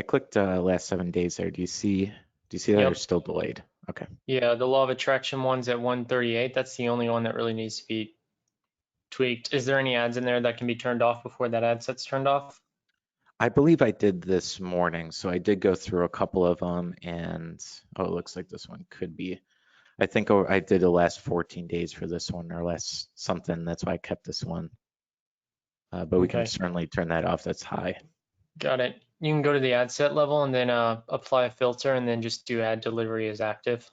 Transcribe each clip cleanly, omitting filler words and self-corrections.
I clicked last 7 days there. Do you see that or Yep. still delayed? Okay. Yeah, the law of attraction one's at 138. That's the only one that really needs to be tweaked. Is there any ads in there that can be turned off before that ad set's turned off? I believe I did this morning, so I did go through a couple of them, and oh, it looks like this one could be. I think I did the last 14 days for this one or less something. That's why I kept this one. But we can Okay, certainly turn that off. That's high. got it. You can go to the ad set level and then apply a filter and then just do ad delivery as active.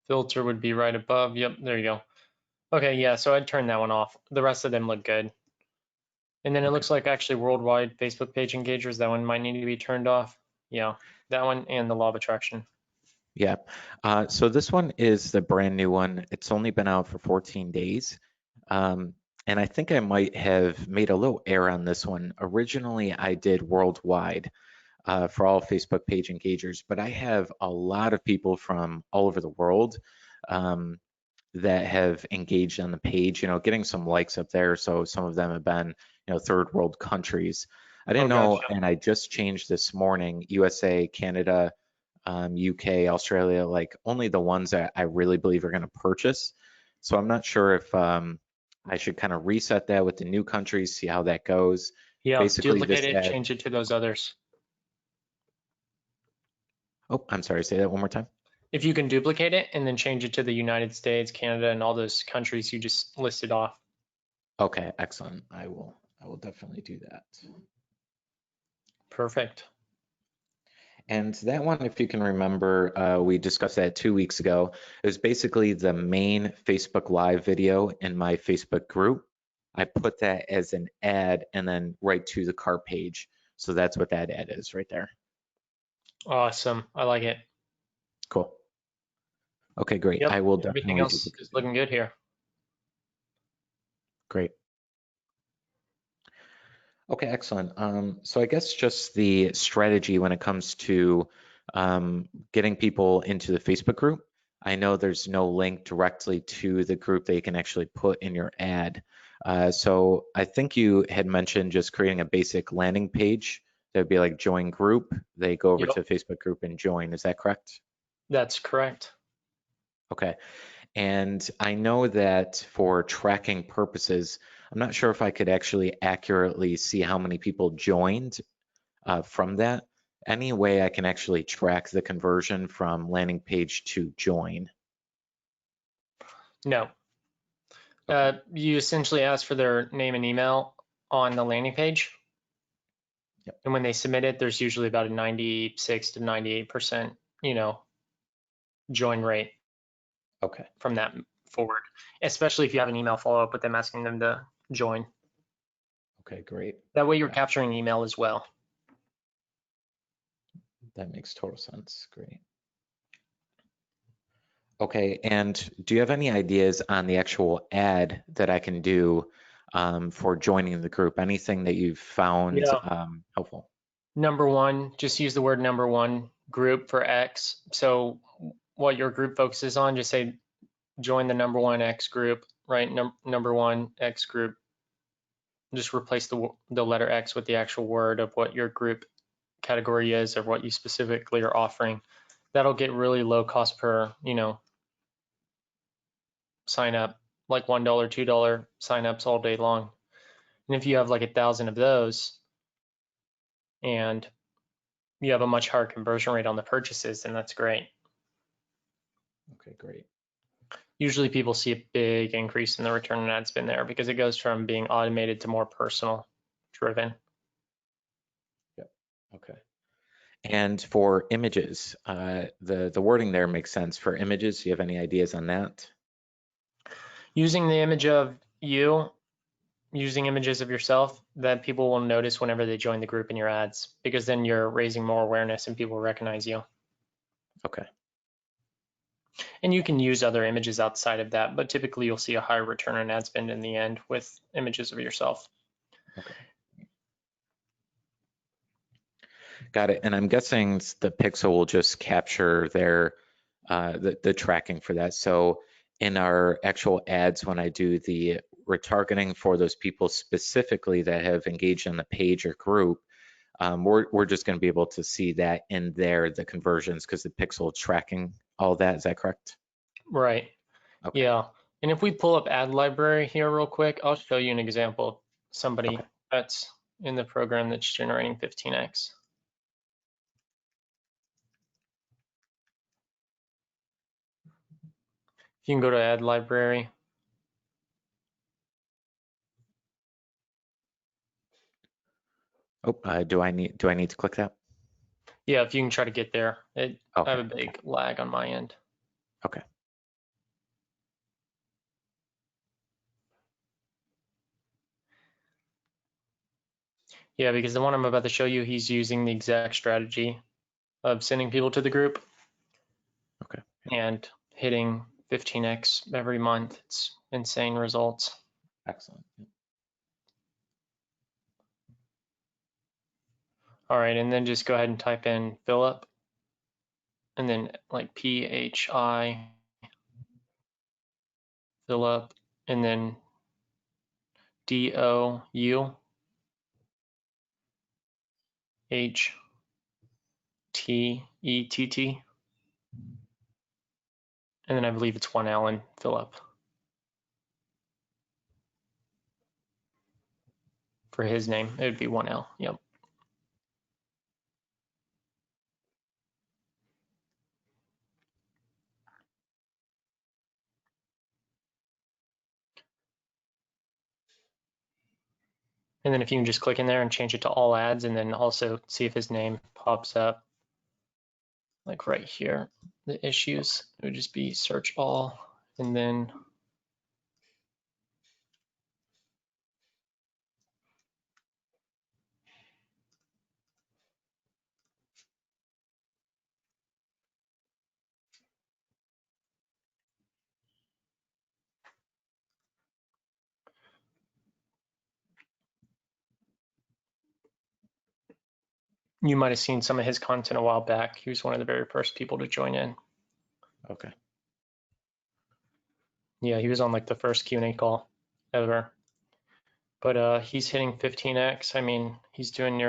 Filter would be right above. Yep, there you go. Okay, yeah, so I'd turn that one off. The rest of them look good. And then it Okay. looks like actually worldwide Facebook page engagers, that one might need to be turned off. Yeah, that one and the law of attraction. Yeah. So this one is the brand new one. It's only been out for 14 days. Um, and I think I might have made a little error on this one. Originally, I did worldwide for all Facebook page engagers, but I have a lot of people from all over the world um, that have engaged on the page, getting some likes up there. So some of them have been, third world countries. I Oh, didn't know, gotcha. and I just changed this morning, USA, Canada, UK, Australia, like only the ones that I really believe are going to purchase. So I'm not sure if I should kind of reset that with the new countries, see how that goes. Yeah, Basically, duplicate this it, ad. change it to those others. Oh, I'm sorry, say that one more time. If you can duplicate it and then change it to the United States, Canada, and all those countries you just listed off. Okay, excellent. I will definitely do that. Perfect. And that one, if you can remember, we discussed that 2 weeks ago. It was basically the main Facebook Live video in my Facebook group. I put that as an ad and then right to the cart page. So that's what that ad is right there. Awesome. I like it. Cool. Okay, great. Yep. I will Everything definitely else duplicate is that. looking good here. Great. Okay, excellent. So I guess just the strategy when it comes to getting people into the Facebook group. I know there's no link directly to the group that you can actually put in your ad. So I think you had mentioned just creating a basic landing page that would be like join group. They go over Yep. to Facebook group and join. Is that correct? That's correct. Okay. And I know that for tracking purposes, I'm not sure if I could actually accurately see how many people joined from that. Any way I can actually track the conversion from landing page to join? No. Okay. You essentially ask for their name and email on the landing page. Yep. And when they submit it, there's usually about a 96 to 98%, join rate Okay. from that forward, especially if you have an email follow up with them asking them to join. Okay, great. That way you're Yeah, capturing email as well. that makes total sense. Great. Okay, and do you have any ideas on the actual ad that I can do for joining the group? Anything that you've found Yeah. helpful? Number one, just use the word number one group for X. So what your group focuses on, just say join the number one X group, right? Number one X group. Just replace the letter X with the actual word of what your group category is or what you specifically are offering. That'll get really low cost per, sign up, like $1, $2 signups all day long. And if you have like 1,000 of those and you have a much higher conversion rate on the purchases, then that's great. Okay, great. Usually people see a big increase in the return on ad spend there because it goes from being automated to more personal driven. Yep. Okay. And for images, the wording there makes sense. For images, do you have any ideas on that? Using the image of you, using images of yourself that people will notice whenever they join the group in your ads, because then you're raising more awareness and people recognize you. Okay. And you can use other images outside of that, but typically you'll see a higher return on ad spend in the end with images of yourself. Okay. Got it. And I'm guessing the pixel will just capture their the tracking for that. So in our actual ads, when I do the retargeting for those people specifically that have engaged on the page or group, we're just going to be able to see that in there, the conversions, because the pixel tracking all that. Is that correct? Right. Okay. Yeah. And if we pull up ad library here real quick, I'll show you an example of somebody Okay. that's in the program that's generating 15x. You can go to ad library. Oh, do I need to click that? Yeah, if you can try to get there. I have Okay. a big lag on my end. Okay. Yeah, because the one I'm about to show you, he's using the exact strategy of sending people to the group Okay. and hitting 15x every month. It's insane results. Excellent. All right, and then just go ahead and type in Philip and then like PHI Philip and then DOUHTTT. And then I believe it's one L in Philip for his name. It would be one L. Yep. And then if you can just click in there and change it to all ads and then also see if his name pops up, like right here, the issues, it would just be search all and then you might have seen some of his content a while back. He was one of the very first people to join in. Okay. Yeah, he was on like the first Q&A call ever. But he's hitting 15x. I mean, he's doing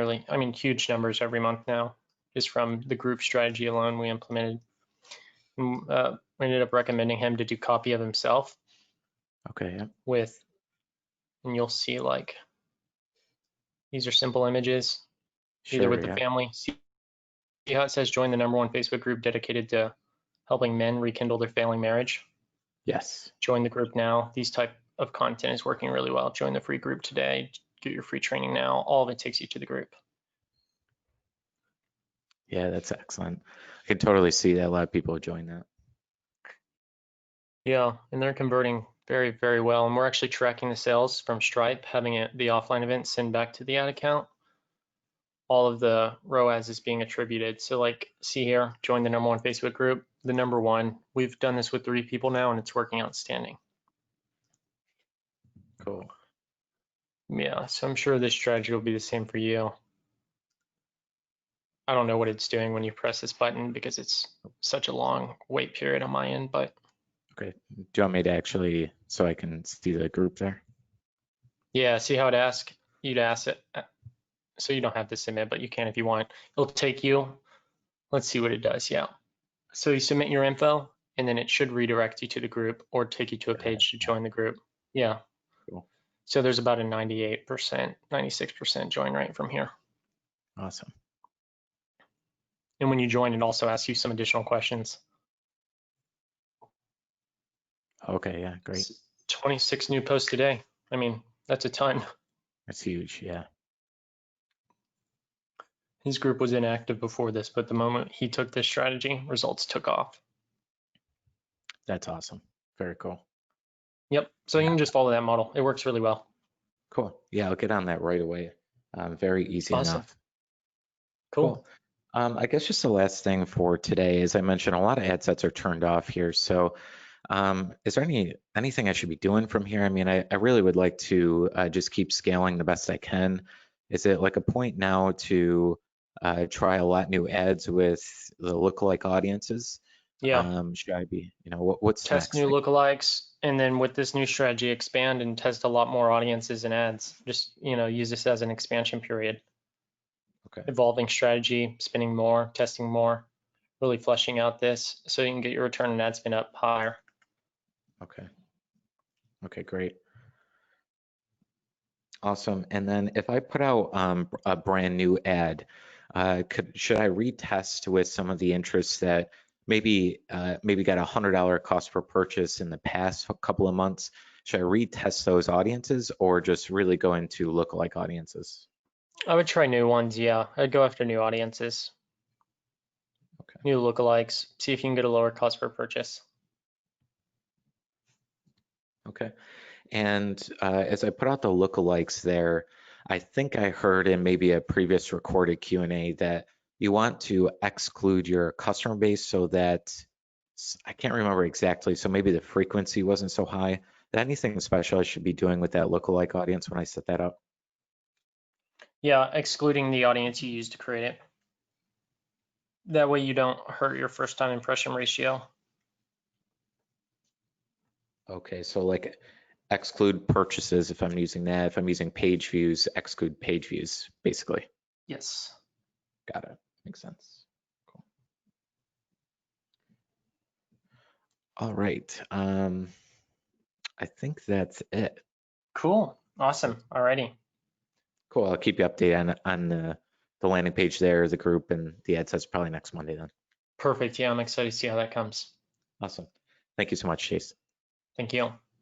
huge numbers every month now, just from the group strategy alone we implemented. We ended up recommending him to do copy of himself Okay. Yeah. with, and you'll see like, these are simple images, either Sure. with the Yeah. family. See how it says join the #1 Facebook group dedicated to helping men rekindle their failing marriage? Yes. Join the group now. These type of content is working really well. Join the free group today. Get your free training now. All of it takes you to the group. Yeah, that's excellent. I can totally see that a lot of people join that. Yeah, and they're converting very, very well. And we're actually tracking the sales from Stripe, having the offline event send back to the ad account. All of the ROAS is being attributed. So like, see here, join the #1 Facebook group, the #1. We've done this with 3 people now and it's working outstanding. Cool. Yeah, so I'm sure this strategy will be the same for you. I don't know what it's doing when you press this button because it's such a long wait period on my end, but Okay. Do you want me to actually, so I can see the group there? yeah, see how it asks you to ask it. So you don't have to submit, but you can if you want. It'll take you, let's see what it does. Yeah. So you submit your info and then it should redirect you to the group or take you to a Go ahead. page to join the group. Yeah. Cool. So there's about a 98%, 96% join rate from here. Awesome. And when you join, it also asks you some additional questions. Okay. Yeah. Great. 26 new posts today. I mean, that's a ton. That's huge. Yeah. His group was inactive before this, but the moment he took this strategy, results took off. That's awesome. Very cool. Yep. So you Yeah. can just follow that model. It works really well. Cool. Yeah. I'll get on that right away. Very easy Awesome. enough. Cool. Cool. I guess just the last thing for today, as I mentioned, a lot of ad sets are turned off here. So is there anything I should be doing from here? I mean, I really would like to just keep scaling the best I can. Is it like a point now to try a lot new ads with the lookalike audiences? Yeah. should I be, what's Test next? new lookalikes, and then with this new strategy, expand and test a lot more audiences and ads. Just, use this as an expansion period. Okay. Evolving strategy, spending more, testing more, really fleshing out this so you can get your return on ad spend up higher. Okay. Okay, great. Awesome. And then if I put out a brand new ad, should I retest with some of the interests that maybe got $100 cost per purchase in the past couple of months? Should I retest those audiences or just really go into lookalike audiences? I would try new ones. Yeah, I'd go after new audiences, Okay. new lookalikes, see if you can get a lower cost per purchase. Okay. And as I put out the lookalikes there, I think I heard in maybe a previous recorded Q&A that you want to exclude your customer base so that I can't remember exactly. So maybe the frequency wasn't so high. Is there anything special I should be doing with that lookalike audience when I set that up? Yeah, excluding the audience you use to create it. That way you don't hurt your first time impression ratio. Okay, so like exclude purchases if I'm using that. If I'm using page views, exclude page views, basically. Yes. Got it. Makes sense. Cool. All right. I think that's it. Cool. Awesome. Alrighty. Cool. I'll keep you updated on the landing page there, the group, and the ad sets probably next Monday then. Perfect. Yeah, I'm excited to see how that comes. Awesome. Thank you so much, Chase. Thank you.